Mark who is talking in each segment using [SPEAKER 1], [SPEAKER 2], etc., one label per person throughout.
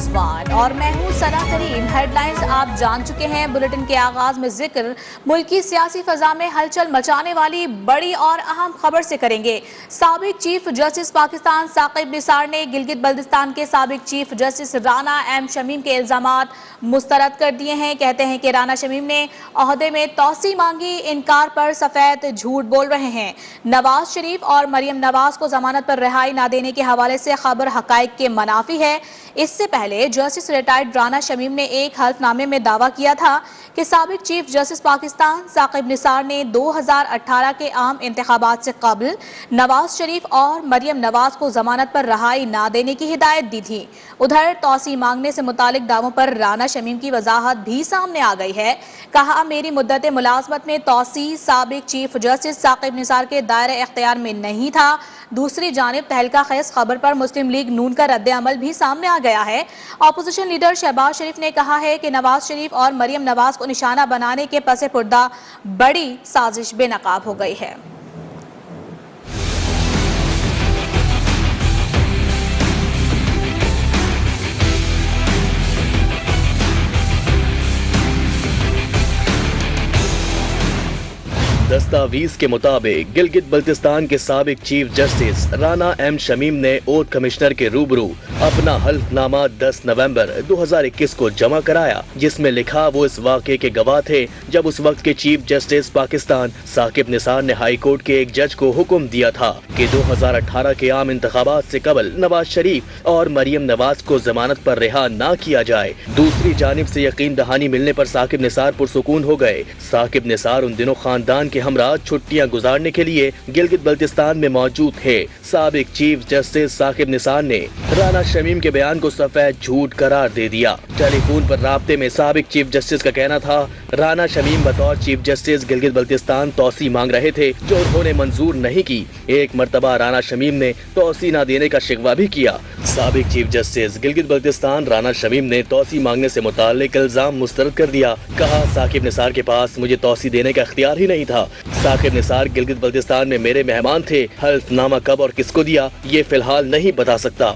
[SPEAKER 1] रिजवान और मैं हूं सना करीम। हेडलाइंस आप जान चुके हैं। बुलेटिन के आगाज में जिक्र मुल्की सियासी फजा में हलचल मचाने वाली बड़ी और अहम खबर से करेंगे। साबिक चीफ जस्टिस पाकिस्तान साकिब निसार ने गिलगित बल्तिस्तान के साबिक chief justice Rana M Shamim के इल्जामात मुस्तरद कर दिए हैं। कहते हैं कि राना शमीम ने ओहदे में तौसी मांगी, इनकार पर सफेद झूठ बोल रहे हैं। नवाज शरीफ और मरियम नवाज को जमानत पर रिहाई न देने के हवाले से खबर हकाइक के मनाफी है। इससे पहले जस्टिस रिटायर्ड राना शमीम ने एक हल्फनामे में दावा किया था कि साबिक चीफ जस्टिस पाकिस्तान साकिब निसार ने 2018 के आम इंतखाबात से कबल नवाज शरीफ और मरियम नवाज को जमानत पर रिहाई न देने की हिदायत दी थी। उधर तौसी मांगने से मुतालिक दावों पर राना शमीम की वजाहत भी सामने आ गई है। कहा, मेरी मुद्दत मुलाजमत में तौसी साबिक चीफ जस्टिस साकिब निसार के दायरे इख्तियार में नहीं था। दूसरी जानिब तहलका खेज खबर पर मुस्लिम लीग नून का रद्द अमल भी सामने आ गया है। ऑपोजिशन लीडर शहबाज शरीफ ने कहा है कि नवाज शरीफ और मरियम नवाज को निशाना बनाने के पसे पर्दा बड़ी साजिश बेनकाब हो गई है।
[SPEAKER 2] दस्तावेज के मुताबिक गिलगित बल्तिस्तान के साबिक chief justice Rana M Shamim ने ओथ कमिश्नर के रूबरू अपना हल्फनामा 10 नवंबर 2021 को जमा कराया, जिसमें लिखा वो इस वाक़े के गवाह थे जब उस वक्त के चीफ जस्टिस पाकिस्तान साकिब निसार ने हाई कोर्ट के एक जज को हुक्म दिया था कि 2018 के आम इंतखाबात से कबल नवाज शरीफ और मरियम नवाज को जमानत पर रिहा न किया जाए। दूसरी जानिब से यकीन दहानी मिलने पर साकिब निसार पुरसुकून हो गए। साकिब निसार उन दिनों खानदान के हमरा छुट्टियां गुजारने के लिए गिलगित बल्तिस्तान में मौजूद थे। साबिक चीफ जस्टिस साकिब निसार ने राना शमीम के बयान को सफेद झूठ करार दे दिया। टेलीफोन पर राब्ते में साबिक चीफ जस्टिस का कहना था राना शमीम बतौर चीफ जस्टिस गिलगित बल्तिस्तान तौसी मांग रहे थे जो उन्होंने मंजूर नहीं की। एक मर्तबा राना शमीम ने तौसी न देने का शिकवा भी किया। साबिक चीफ जस्टिस गिलगित बल्तिस्तान राना शमीम ने तौसी मांगने से मुताल्लिक इल्जाम मुस्तरद कर दिया। कहा, साकिब निसार के पास मुझे तौसी देने का इख्तियार ही नहीं था। साकिब निसार गिलगित बल्तिस्तान में मेरे मेहमान थे। हल्फनामा कब और किसको दिया ये फिलहाल नहीं बता सकता।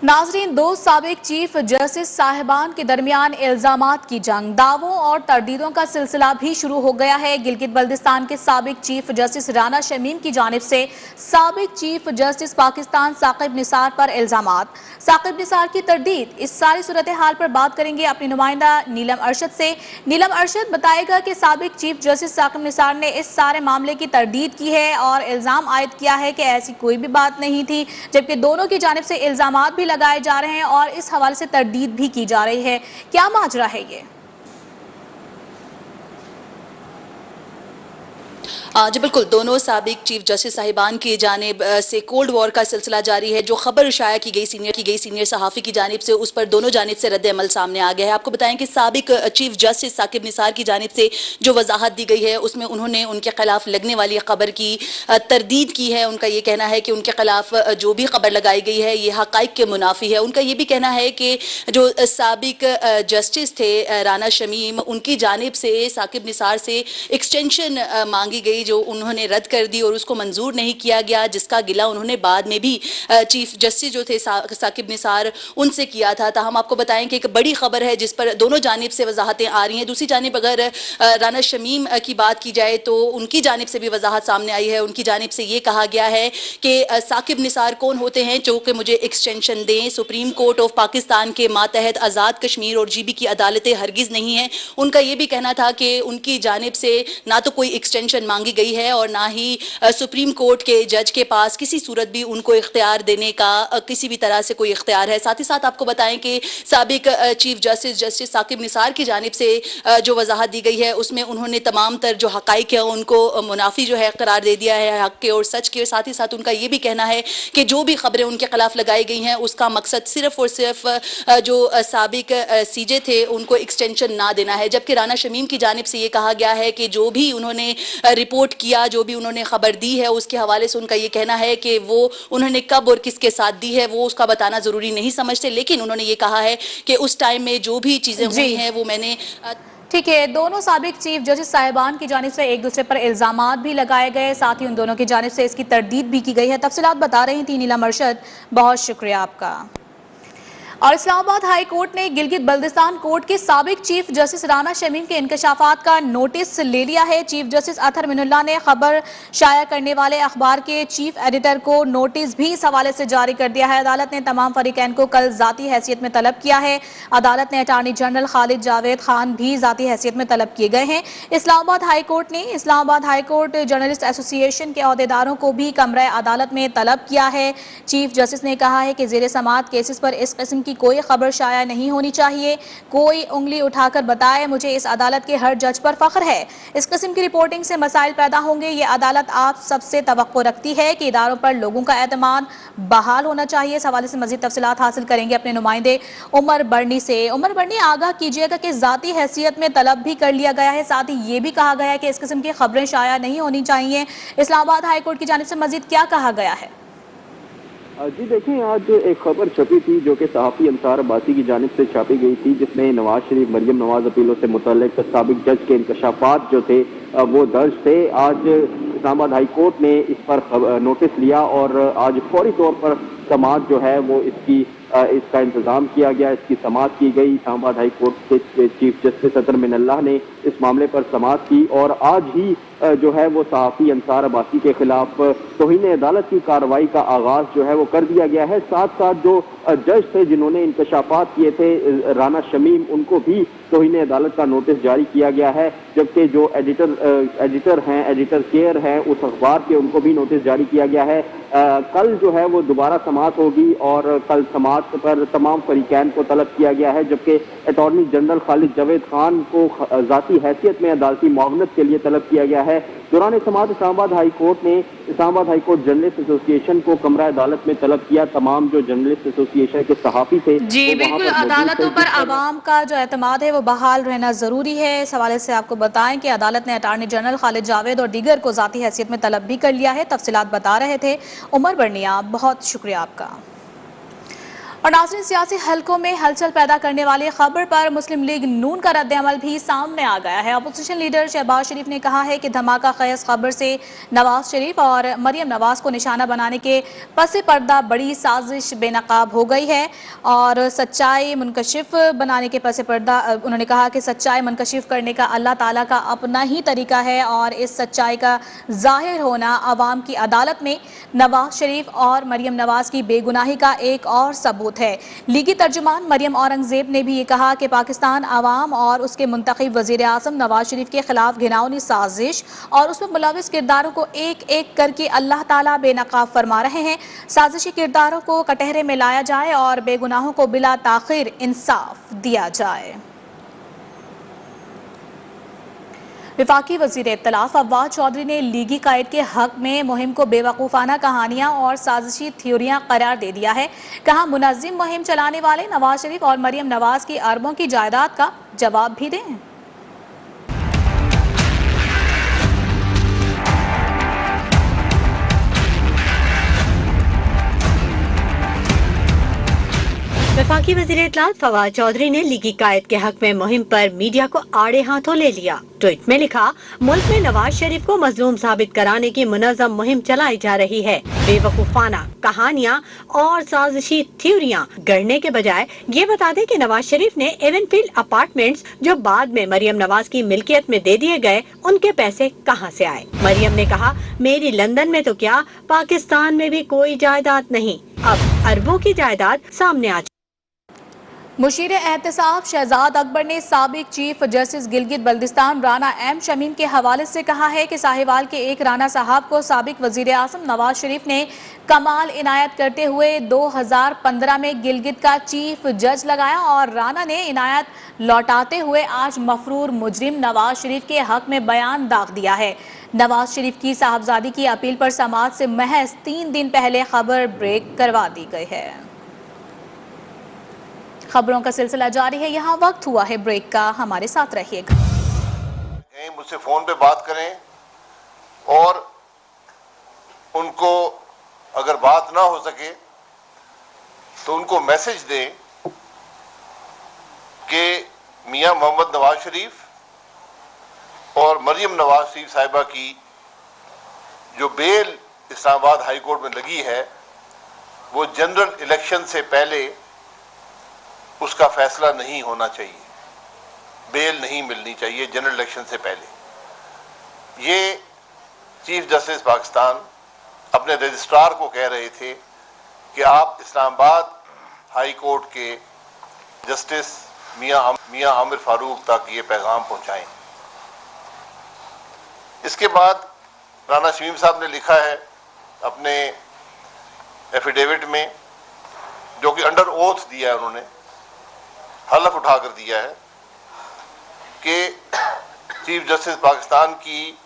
[SPEAKER 1] नाजरीन, दो साबिक चीफ जस्टिस साहिबान के दरमियान इल्जामात की जंग, दावों और तरदीदों का सिलसिला भी शुरू हो गया है। गिलगित बल्तिस्तान के साबिक चीफ जस्टिस राना शमीम की जानिब से साबिक चीफ जस्टिस पाकिस्तान साकिब निसार पर इल्जामात, साकिब निसार की तरदीद। इस सारी सूरत हाल पर बात करेंगे अपनी नुमाइंदा नीलम अरशद से। नीलम अरशद, बताएगा कि साबिक चीफ जस्टिस साकिब निसार ने इस सारे मामले की तरदीद की है और इल्जाम आयद किया है कि ऐसी कोई भी बात नहीं थी, जबकि दोनों की जानिब से इल्जामात भी लगाए जा रहे हैं और इस हवाले से तरदीद भी की जा रही है। क्या माजरा है ये?
[SPEAKER 3] जी बिल्कुल, दोनों साबिक चीफ जस्टिस साहिबान की जानिब से कोल्ड वॉर का सिलसिला जारी है। जो खबर शाया की गई सीनियर सहाफ़ी की जानिब से, उस पर दोनों जानिब से रद्द अमल सामने आ गया है। आपको बताएं कि साबिक चीफ जस्टिस साकिब निसार की जानिब से जो वजाहत दी गई है उसमें उन्होंने उनके खिलाफ लगने वाली खबर की तरदीद की है। उनका ये कहना है कि उनके खिलाफ जो भी खबर लगाई गई है ये हकाइक के मुनाफी है। उनका ये भी कहना है कि जो साबिक जस्टिस थे राना शमीम, उनकी जानिब से साकिब निसार से एक्सटेंशन मांगी गई जो उन्होंने रद्द कर दी और उसको मंजूर नहीं किया गया, जिसका गिला उन्होंने बाद में भी चीफ जस्टिस जो थे साकिब निसार उनसे किया था। ताहम आपको बताएं कि एक बड़ी खबर है जिस पर दोनों जानिब से वजाहतें आ रही हैं। दूसरी जानिब अगर राना शमीम की बात की जाए तो उनकी जानिब से भी वजाहत सामने आई है। उनकी जानिब से ये कहा गया है कि साकिब निसार कौन होते हैं जो कि मुझे एक्सटेंशन दें। सुप्रीम कोर्ट ऑफ पाकिस्तान के मातहत आज़ाद कश्मीर और GB की अदालतें हरगिज़ नहीं हैं। उनका ये भी कहना था कि उनकी जानिब से ना तो कोई एक्सटेंशन मांगी गई है और ना ही सुप्रीम कोर्ट के जज के पास किसी सूरत भी उनको इख्तियार देने का किसी भी तरह से कोई इख्तियार है। साथ ही साथ आपको बताएं कि साबिक चीफ जस्टिस साकिब निसार की जानिब से जो वजाहत दी गई है उसमें उन्होंने तमाम तर जो हकाइक है उनको मुनाफी जो है करार दे दिया है, हक के और सच के। साथ ही साथ उनका ये भी कहना है कि जो भी खबरें उनके खिलाफ लगाई गई हैं उसका मकसद सिर्फ और सिर्फ जो साबिक CJ थे उनको एक्सटेंशन ना देना है। जबकि राना शमीम की जानिब से ये कहा गया है कि जो भी उन्होंने रिपोर्ट किया, जो भी उन्होंने खबर दी है उसके हवाले से उनका ये कहना है कि वो उन्होंने कब और किसके साथ दी है वो उसका बताना जरूरी नहीं समझते, लेकिन उन्होंने ये कहा है कि उस टाइम में जो भी चीजें हुई हैं वो मैंने
[SPEAKER 1] ठीक है। दोनों साबिक चीफ जस्टिस साहिबान की जानिब से एक दूसरे पर इल्जामात भी लगाए गए, साथ ही उन दोनों की जानिब से इसकी तरदीद भी की गई है। तफसीलात बता रही थी नीलम अरशद, बहुत शुक्रिया आपका। और इस्लामाबाद हाई कोर्ट ने गिलगित बल्तिस्तान कोर्ट के साबिक चीफ जस्टिस राना शमीम के इंकशाफात का नोटिस ले लिया है। चीफ जस्टिस अतहर मिनुल्लाह ने खबर शाया करने वाले अखबार के चीफ एडिटर को नोटिस भी इस हवाले से जारी कर दिया है। अदालत ने तमाम फरीकैन को कल जाती हैसियत में तलब किया है। अदालत ने अटार्नी जनरल खालिद जावेद खान भी जाती हैसियत में तलब किए गए हैं। इस्लामाबाद हाई कोर्ट ने Islamabad high court journalist association के अहदेदारों को भी कमरा अदालत में तलब किया है। चीफ जस्टिस ने कहा है कि ज़ेरे समाअत केसेस पर इस किस्म की कोई खबर शाया नहीं होनी चाहिए। कोई उंगली उठाकर बताए, मुझे इस अदालत के हर जज पर फख्र है। इस किस्म की रिपोर्टिंग से मसाइल पैदा होंगे। ये अदालत आप सबसे तवक्को रखती है कि इदारों पर लोगों का एतमाद बहाल होना चाहिए। इस हवाले से मजीद तफसीलात हासिल करेंगे अपने नुमाइंदे उमर बर्नी से। उमर बर्नी, आगाह कीजिएगा कि जाती हैसियत में तलब भी कर लिया गया है, साथ ही ये भी कहा गया है कि इस किस्म की खबरें शाया नहीं होनी चाहिए। इस्लामाबाद हाई कोर्ट की जानिब से मजीद क्या कहा गया है?
[SPEAKER 4] जी देखिए, आज एक खबर छपी थी जो कि सहाफ़ी अंसार अब्बासी की जानिब से छापी गई थी, जिसमें नवाज शरीफ मरियम नवाज अपीलों से मुतल्लिक साबिक जज के इंकशाफात जो थे वो दर्ज थे। आज इस्लामाबाद हाई कोर्ट ने इस पर नोटिस लिया और आज फौरी तौर पर समाअत जो है वो इसका इंतजाम किया गया, इसकी समाअत की गई। इस्लामाबाद हाई कोर्ट के चीफ जस्टिस अतहर मिनुल्लाह ने इस मामले पर समाअत की और आज ही जो है वो सहाफ़ी अंसार अब्बासी के खिलाफ तौहीन अदालत की कार्रवाई का आगाज जो है वो कर दिया गया है। साथ साथ जो जज थे जिन्होंने इंकशाफात किए थे राना शमीम, उनको भी तौहीन अदालत का नोटिस जारी किया गया है, जबकि जो एडिटर केयर हैं उस अखबार के, उनको भी नोटिस जारी किया गया है। कल जो है वो दोबारा समाअत होगी और कल समाअत पर तमाम फरीकैन को तलब किया गया है, जबकि अटॉर्नी जनरल खालिद जावेद खान को जाती हैसियत में अदालती मुआवनत के लिए तलब किया गया है। दौरान समाअत इस्लामाबाद हाई कोर्ट ने Islamabad high court journalist association को कमरा अदालत में तलब किया। तमाम जो जर्नलिस्ट एसोसिएशन के सहाफ़ी थे
[SPEAKER 1] जी बिल्कुल, अदालतों पर आवाम का जो एतमाद है वो बहाल रहना जरूरी है। इस हवाले से आपको बताएं कि अदालत ने अटार्नी जनरल खालिद जावेद और दीगर को जाती हैसियत में तलब भी कर लिया है। तफसीलात बता रहे थे उमर बर्निया, बहुत शुक्रिया आपका। और नाज़रीन, सियासी हलकों में हलचल पैदा करने वाली खबर पर मुस्लिम लीग नून का रद्द-ए-अमल भी सामने आ गया है। अपोजिशन लीडर शहबाज शरीफ ने कहा है कि धमाका खेज खबर से नवाज शरीफ और मरियम नवाज को निशाना बनाने के पसे पर्दा बड़ी साजिश बेनकाब हो गई है और सच्चाई मुनकशिफ बनाने के पसे पर्दा उन्होंने कहा कि सच्चाई मुनकशिफ करने का अल्लाह ताला का अपना ही तरीका है और इस सच्चाई का जाहिर होना अवाम की अदालत में नवाज शरीफ और मरियम नवाज की बेगुनाही का एक और सबूत है। लीगी तर्जुमान मरियम औरंगजेब ने भी ये कहा कि पाकिस्तान आवाम और उसके मुंतखब वजीर आज़म नवाज शरीफ के खिलाफ घिनौनी साजिश और उसमें मुलविस किरदारों को एक एक करके अल्लाह ताला बेनकाब फरमा रहे हैं। साजिशी किरदारों को कटहरे में लाया जाए और बेगुनाहों को बिला ताखिर इंसाफ दिया जाए। वफाकी वजीर इत्तलाफ फवाद चौधरी ने लीगी कायद के हक में मुहिम को बेवकूफ़ाना कहानियां और साजिशी थ्योरियां करार दे दिया है। कहा, मुनज़्ज़िम मुहिम चलाने वाले नवाज शरीफ और मरियम नवाज की अरबों की जायदाद का जवाब भी दें।
[SPEAKER 5] वफाकी वज़ीर इत्तलाफ फवाद चौधरी ने लीगी कायद के हक में मुहिम पर मीडिया को आड़े हाथों ले लिया। ट्वीट में लिखा, मुल्क में नवाज शरीफ को मजलूम साबित कराने की मुनज़्ज़म मुहिम चलाई जा रही है। बेवकूफाना कहानियां और साजिशी थ्योरियां गढ़ने के बजाय ये बता दें कि नवाज शरीफ ने एवनफील्ड अपार्टमेंट्स जो बाद में मरियम नवाज की मिल्कियत में दे दिए गए, उनके पैसे कहां से आए। मरियम ने कहा, मेरी लंदन में तो क्या, पाकिस्तान में भी कोई जायदाद नहीं। अब अरबों की जायदाद सामने आ।
[SPEAKER 1] मुशीर एहतसाब शहजाद अकबर ने साबिक chief justice Gilgit Baltistan Rana M Shamim के हवाले से कहा है कि साहिवाल के एक राना साहब को साबिक वजीर आज़म नवाज शरीफ ने कमाल इनायत करते हुए 2015 में गिलगित का चीफ जज लगाया और राना ने इनायत लौटाते हुए आज मफरूर मुजरिम नवाज शरीफ के हक में बयान दाग दिया है। नवाज शरीफ की साहबजादी की अपील पर समाअत से महज 3 दिन पहले खबर ब्रेक करवा दी गई है। खबरों का सिलसिला जारी है, यहाँ वक्त हुआ है ब्रेक का, हमारे साथ रहिएगा।
[SPEAKER 6] मुझसे फोन पे बात करें और उनको अगर बात ना हो सके तो उनको मैसेज दें कि मियां मोहम्मद नवाज शरीफ और मरियम नवाज शरीफ साहिबा की जो बेल इस्लामाबाद हाई कोर्ट में लगी है वो जनरल इलेक्शन से पहले उसका फैसला नहीं होना चाहिए, बेल नहीं मिलनी चाहिए जनरल इलेक्शन से पहले। ये चीफ जस्टिस पाकिस्तान अपने रजिस्ट्रार को कह रहे थे कि आप इस्लामाबाद हाई कोर्ट के जस्टिस मियां आमिर फारूक तक ये पैगाम पहुंचाएं। इसके बाद राना शमीम साहब ने लिखा है अपने एफिडेविट में, जो कि अंडर ओथ दिया है, उन्होंने हलफ उठाकर दिया है कि चीफ जस्टिस पाकिस्तान की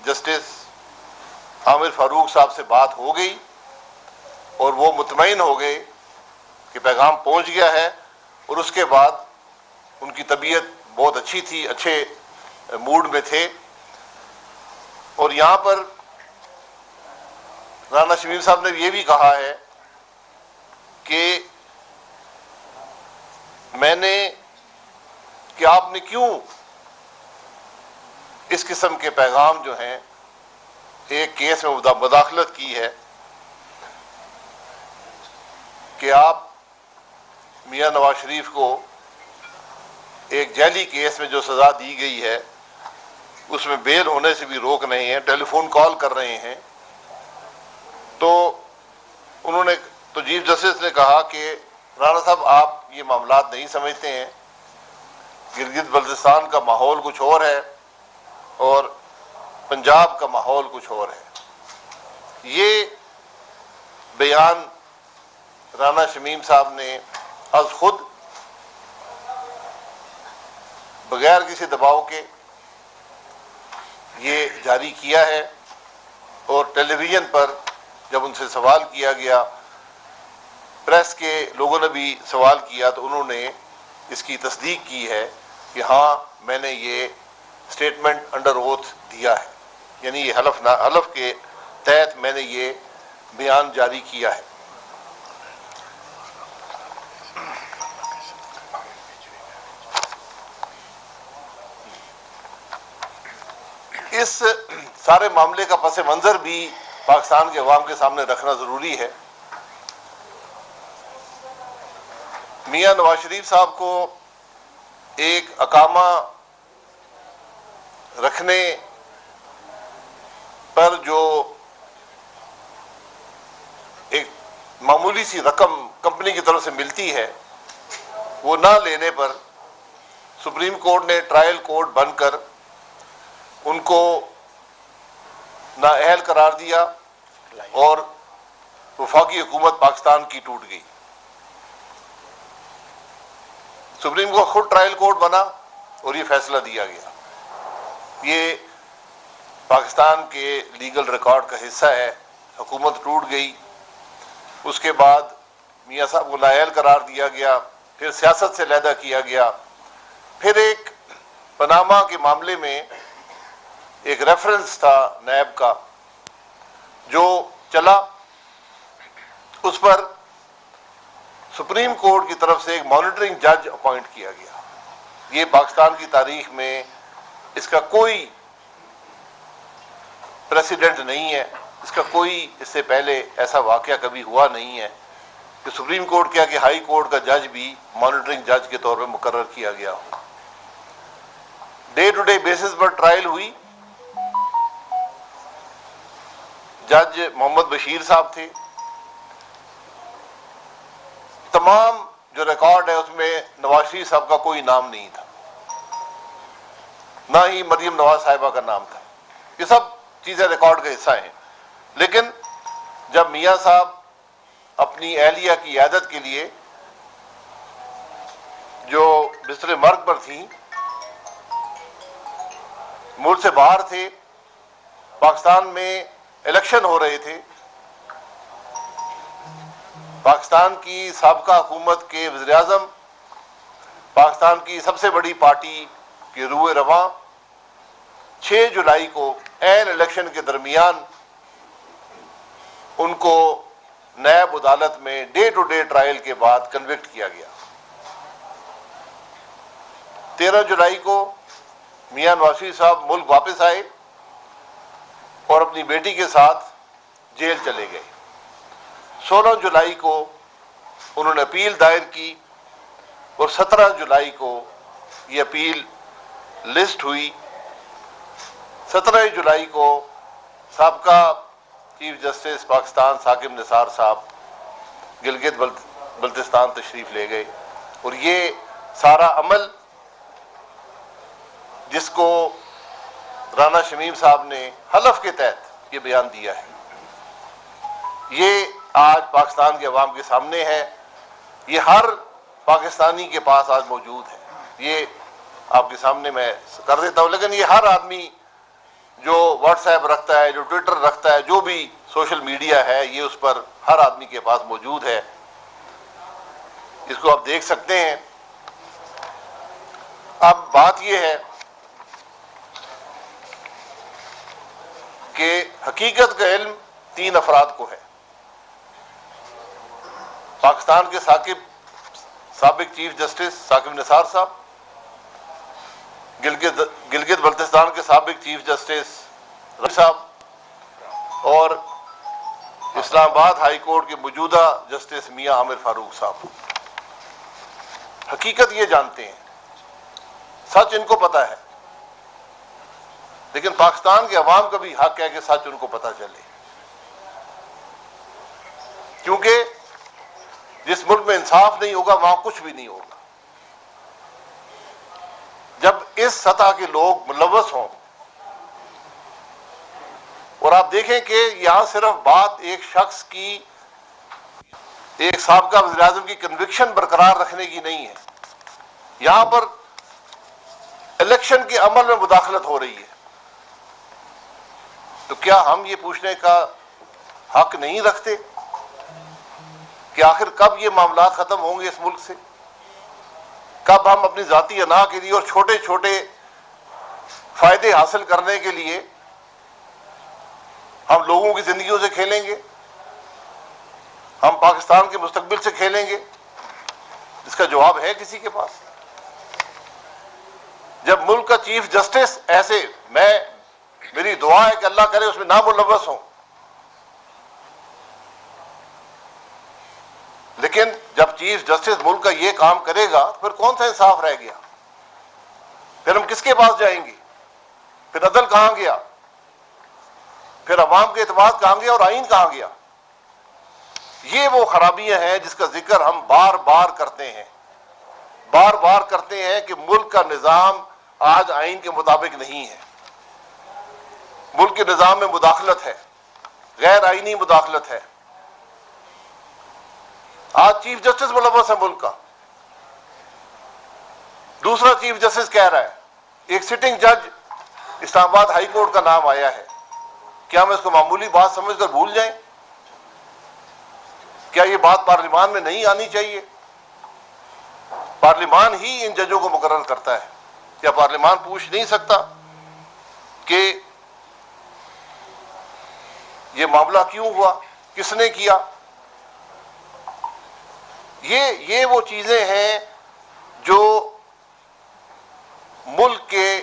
[SPEAKER 6] जस्टिस आमिर फारूक साहब से बात हो गई और वो मुतमईन हो गए कि पैगाम पहुंच गया है, और उसके बाद उनकी तबीयत बहुत अच्छी थी, अच्छे मूड में थे। और यहाँ पर राना शमीम साहब ने ये भी कहा है कि आपने क्यों इस किस्म के पैगाम जो हैं एक केस में मुदाखलत की है कि आप मियां नवाज शरीफ को एक जैली केस में जो सजा दी गई है उसमें बेल होने से भी रोक रहे हैं, टेलीफोन कॉल कर रहे हैं। तो चीफ जस्टिस ने कहा कि राणा साहब आप ये मामलात नहीं समझते हैं, गिलगित बल्तिस्तान का माहौल कुछ और है और पंजाब का माहौल कुछ और है। ये बयान राना शमीम साहब ने आज खुद बगैर किसी दबाव के ये जारी किया है, और टेलीविज़न पर जब उनसे सवाल किया गया, प्रेस के लोगों ने भी सवाल किया, तो उन्होंने इसकी तस्दीक की है कि हाँ मैंने ये स्टेटमेंट अंडर ओथ दिया है, यानी ये हलफ के तहत मैंने ये बयान जारी किया है। इस सारे मामले का पस मंजर भी पाकिस्तान के अवाम के सामने रखना जरूरी है। मियां नवाज शरीफ साहब को एक अकामा रखने पर जो एक मामूली सी रकम कंपनी की तरफ से मिलती है, वो ना लेने पर सुप्रीम कोर्ट ने ट्रायल कोर्ट बनकर उनको नाअहल करार दिया और वफाकी हुकूमत पाकिस्तान की टूट गई। सुप्रीम कोर्ट खुद ट्रायल कोर्ट बना और ये फैसला दिया गया। ये पाकिस्तान के लीगल रिकॉर्ड का हिस्सा है। हुकूमत टूट गई, उसके बाद मियां साहब को नाअहल करार दिया गया, फिर सियासत से अलहदा किया गया, फिर एक पनामा के मामले में एक रेफरेंस था नैब का जो चला, उस पर सुप्रीम कोर्ट की तरफ से एक मॉनिटरिंग जज अपॉइंट किया गया। ये पाकिस्तान की तारीख में इसका कोई प्रेसिडेंट नहीं है, इसका कोई इससे पहले ऐसा वाकया कभी हुआ नहीं है कि सुप्रीम कोर्ट क्या कि हाई कोर्ट का जज भी मॉनिटरिंग जज के तौर पर मुकर्रर किया गया हो। डे टू डे बेसिस पर ट्रायल हुई। जज मोहम्मद बशीर साहब थे। तमाम जो रिकॉर्ड है उसमें नवाज शरीफ साहब का कोई नाम नहीं था, ना ही मरियम नवाज साहिबा का नाम था। ये सब चीजें रिकॉर्ड का हिस्सा हैं। लेकिन जब मियां साहब अपनी अहलिया की इयादत के लिए जो बिस्तरे मर्ग पर थी, मुल्क से बाहर थे, पाकिस्तान में इलेक्शन हो रहे थे, पाकिस्तान की साबका हुकूमत के वज़ीर आज़म, पाकिस्तान की सबसे बड़ी पार्टी के रूए रवां 6 जुलाई को ऐन इलेक्शन के दरमियान उनको नैब अदालत में डे टू डे ट्रायल के बाद कन्विक्ट किया गया। 13 जुलाई को मियां नवाज शरीफ साहब मुल्क वापस आए और अपनी बेटी के साथ जेल चले गए। 16 जुलाई को उन्होंने अपील दायर की और 17 जुलाई को ये अपील लिस्ट हुई। 17 जुलाई को साबका चीफ जस्टिस पाकिस्तान साकिब निसार साहब गिलगित बल्तिस्तान तशरीफ ले गए और ये सारा अमल जिसको राना शमीम साहब ने हलफ के तहत ये बयान दिया है, ये आज पाकिस्तान के अवाम के सामने है। ये हर पाकिस्तानी के पास आज मौजूद है। ये आपके सामने मैं कर देता हूँ, लेकिन ये हर आदमी जो व्हाट्सएप रखता है, जो ट्विटर रखता है, जो भी सोशल मीडिया है, ये उस पर हर आदमी के पास मौजूद है। इसको आप देख सकते हैं। अब बात यह है कि हकीकत का इल्म 3 अफराद को है। पाकिस्तान के साबिक चीफ जस्टिस साकिब निसार साहब, गिलगित बल्तिस्तान के साबिक चीफ जस्टिस रफी साहब और इस्लामाबाद हाई कोर्ट के मौजूदा जस्टिस मियां आमिर फारूक साहब। हकीकत ये जानते हैं, सच इनको पता है, लेकिन पाकिस्तान के अवाम का भी हक है कि सच उनको पता चले, क्योंकि जिस मुल्क में इंसाफ नहीं होगा वहां कुछ भी नहीं होगा। जब इस सतह के लोग मुलव्वस हों, और आप देखें कि यहां सिर्फ बात एक शख्स की, एक साबका वज़ीर आज़म की कन्विक्शन बरकरार रखने की नहीं है, यहां पर इलेक्शन के अमल में मुदाखलत हो रही है। तो क्या हम ये पूछने का हक नहीं रखते कि आखिर कब ये मामला खत्म होंगे इस मुल्क से? कब हम अपनी जाती अना के लिए और छोटे छोटे फायदे हासिल करने के लिए हम लोगों की जिंदगियों से खेलेंगे? हम पाकिस्तान के मुस्तकबिल से खेलेंगे? इसका जवाब है किसी के पास? जब मुल्क का चीफ जस्टिस ऐसे, मेरी दुआ है कि अल्लाह करे उसमें ना मुलव्वस हो, लेकिन जब चीफ जस्टिस मुल्क का ये काम करेगा तो फिर कौन सा इंसाफ रह गया? फिर हम किसके पास जाएंगे? फिर अदल कहां गया? फिर अवाम के एतमाद कहां गया और आइन कहां गया? ये वो खराबियां हैं जिसका जिक्र हम बार बार करते हैं, बार बार करते हैं कि मुल्क का निजाम आज आइन के मुताबिक नहीं है। मुल्क के निजाम में मुदाखलत है, गैर आइनी मुदाखलत है। आज चीफ जस्टिस मुलव्वस है मुल्क का। दूसरा चीफ जस्टिस कह रहा है, एक सिटिंग जज इस्लामाबाद हाई कोर्ट का नाम आया है, क्या हम इसको मामूली बात समझकर भूल जाएं? क्या ये बात पार्लियामान में नहीं आनी चाहिए? पार्लियामान ही इन जजों को मुकर्रर करता है। क्या पार्लियामान पूछ नहीं सकता कि ये मामला क्यों हुआ, किसने किया? ये वो चीजें हैं जो मुल्क के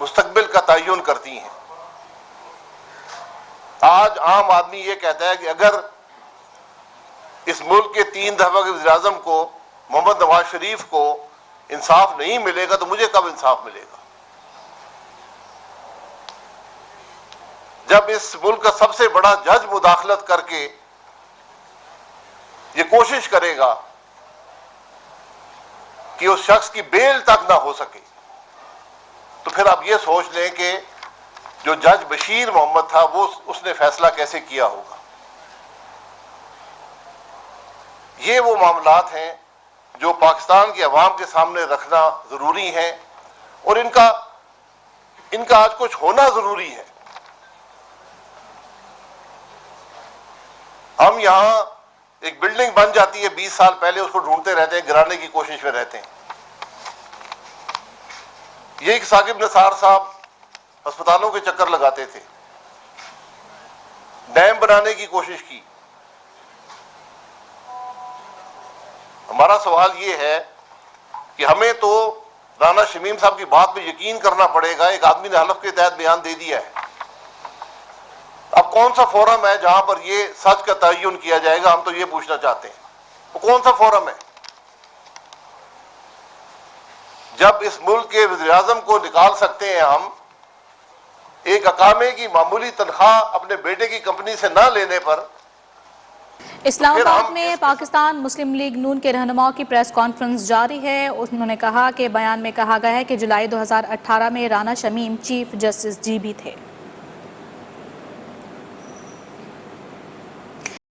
[SPEAKER 6] मुस्तकबिल का तयन करती हैं। आज आम आदमी ये कहता है कि अगर इस मुल्क के 3 दफा के वज़ीर आज़म को, मोहम्मद नवाज शरीफ को इंसाफ नहीं मिलेगा तो मुझे कब इंसाफ मिलेगा? जब इस मुल्क का सबसे बड़ा जज मुदाखलत करके ये कोशिश करेगा कि उस शख्स की बेल तक ना हो सके, तो फिर आप ये सोच लें कि जो जज बशीर मोहम्मद था वो उसने फैसला कैसे किया होगा। ये वो मामलात हैं जो पाकिस्तान के अवाम के सामने रखना जरूरी है और इनका आज कुछ होना जरूरी है। हम यहां एक बिल्डिंग बन जाती है 20 साल पहले, उसको ढूंढते रहते हैं, गिराने की कोशिश में रहते हैं। ये एक साकिब निसार साहब अस्पतालों के चक्कर लगाते थे, डैम बनाने की कोशिश की। हमारा सवाल ये है कि हमें तो राना शमीम साहब की बात पे यकीन करना पड़ेगा। एक आदमी ने हलफ के तहत बयान दे दिया है। अब कौन सा फोरम है जहां पर ये सच का तयन किया जाएगा? हम तो ये पूछना चाहते हैं, वो कौन सा फोरम है? जब इस मुल्क के वज़ीर-ए-आज़म को निकाल सकते हैं हम एक अकामे की मामूली तनख्वाह अपने बेटे की कंपनी से ना लेने पर।
[SPEAKER 1] इस्लामाबाद में पाकिस्तान मुस्लिम लीग नून के रहनुमाओं की प्रेस कॉन्फ्रेंस जारी है। उन्होंने कहा कि बयान में कहा गया है कि जुलाई 2018 में Rana Shamim chief justice GB थे।